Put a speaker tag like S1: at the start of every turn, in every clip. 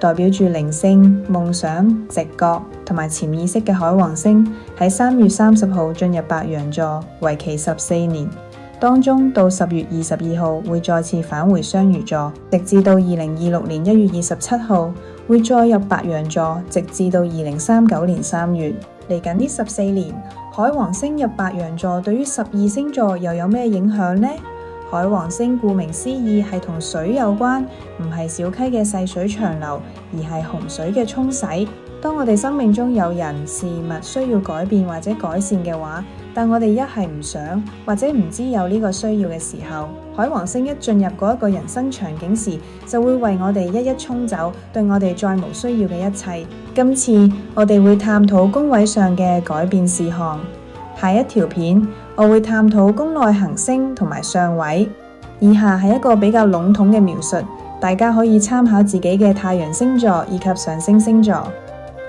S1: 代表住靈性、夢想、直覺同埋潛意識嘅海王星喺3月30號進入白羊座，為期14年。當中到10月22號會再次返回雙魚座，直至到2026年1月27號會再入白羊座，直至到2039年3月。嚟緊呢14年，海王星入白羊座對於12星座又有咩影響呢？海王星顧名思義係同水有關，唔係小溪嘅細水長流，而係洪水嘅沖洗。當我哋生命中有人事物需要改變或者改善嘅話，但我哋一係唔想或者唔知有呢個需要嘅時候，海王星一進入嗰一個人生場景時，就會為我哋一一沖走對我哋再無需要嘅一切。今次我哋會探討宮位上嘅改變事項。下一條片我會探討宮內行星同埋相位。以下係一個比較籠統嘅描述，大家可以參考自己嘅太陽星座以及上升星座。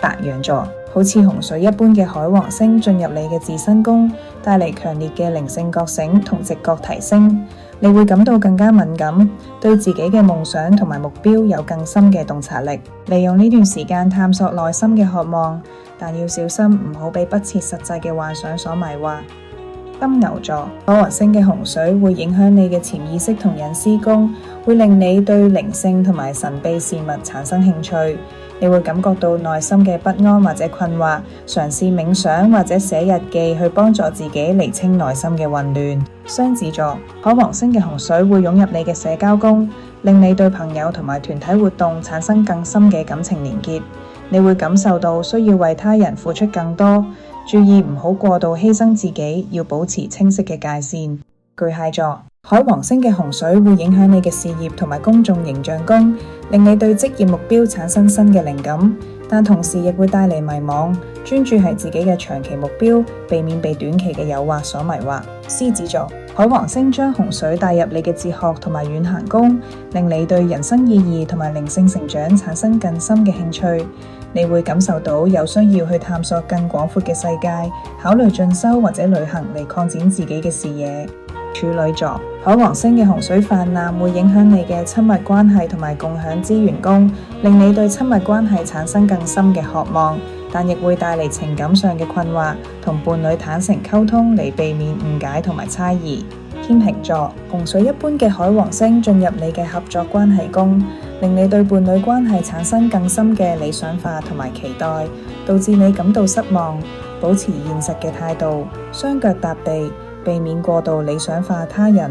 S1: 白羊座好似洪水一般嘅海王星進入你嘅自身宮，帶嚟強烈嘅靈性覺醒同直覺提升，你會感到更加敏感，對自己嘅夢想同埋目標有更深嘅洞察力，利用呢段時間探索內心嘅渴望，但要小心唔好被不切實際嘅幻想所迷惑。金牛座海王星嘅洪水會影響你嘅潛意識同隱私宮，會令你對靈性同埋神秘事物產生興趣。你會感覺到內心嘅不安或者困惑，嘗試冥想或者寫日記去幫助自己釐清內心嘅混亂。雙子座海王星嘅洪水會湧入你嘅社交宮，令你對朋友同埋團體活動產生更深嘅感情連結。你會感受到需要為他人付出更多，注意唔好過度犧牲自己，要保持清晰嘅界線。巨蟹座海王星嘅洪水會影響你嘅事業同埋公眾形象宮，令你對職業目標產生新嘅靈感，但同時亦會帶嚟迷惘，專注係自己嘅長期目標，避免被短期嘅誘惑所迷惑。獅子座海王星將洪水帶入你嘅哲學同埋遠行宮，令你對人生意義同埋靈性成長產生更深嘅興趣。你會感受到有需要去探索更廣闊嘅世界，考慮進修或者旅行嚟擴展自己嘅視野。處女座海王星嘅洪水泛濫會影響你嘅親密關係同埋共享資源宮，令你對親密關係產生更深嘅渴望，但亦會帶嚟情感上嘅困惑，同伴侶坦誠溝通嚟避免誤解同埋猜疑。天秤座洪水一般嘅海王星進入你嘅合作關係宮，令你對伴侶關係產生更深嘅理想化同埋期待，導致你感到失望。保持現實嘅態度，雙腳踏地，避免過度理想化他人。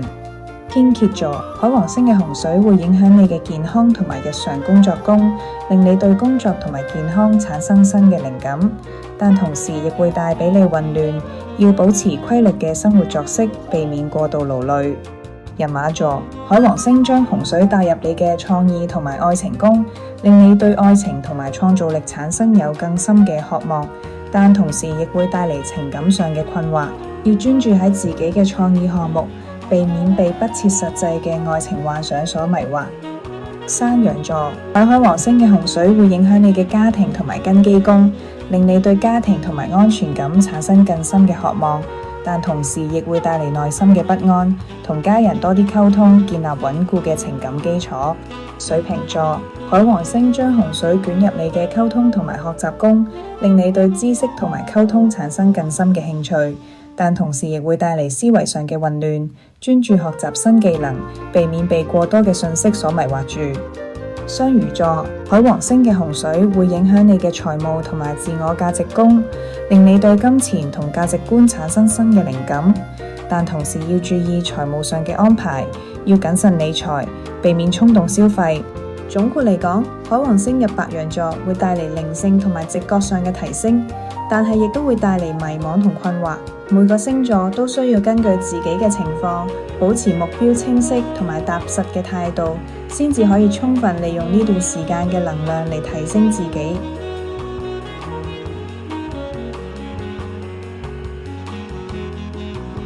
S1: 天蠍座海王星嘅洪水會影響你嘅健康同埋日常工作宮，令你對工作同埋健康產生新嘅靈感，但同時亦會帶俾你混亂，要保持規律嘅生活作息，避免過度勞累。人馬座海王星將洪水帶入你嘅創意同埋愛情宮，令你對愛情同埋創造力產生有更深嘅渴望，但同時亦會帶嚟情感上嘅困惑，要專注喺自己嘅創意項目，避免被不切實際嘅愛情幻想所迷惑。山羊座海王星嘅洪水會影響你嘅家庭同埋根基宮，令你對家庭同埋安全感產生更深嘅渴望，但同時亦會帶嚟內心嘅不安，同家人多啲溝通，建立穩固嘅情感基礎。水瓶座海王星將洪水捲入你嘅溝通同埋學習宮，令你對知識同埋溝通產生更深嘅興趣，但同時亦會帶嚟思維上嘅混亂，專注學習新技能，避免被過多嘅信息所迷惑住。雙魚座海王星嘅洪水會影響你嘅財務同埋自我價值宮，令你對金錢同價值觀產生新嘅靈感，但同時要注意財務上嘅安排，要謹慎理財，避免衝動消費。總括嚟講，海王星入白羊座會帶嚟靈性同埋直覺上嘅提升，但係亦都會帶嚟迷惘同困惑。每個星座都需要根據自己嘅情況，保持目標清晰同埋踏實嘅態度，先至可以充分利用呢段時間嘅能量嚟提升自己。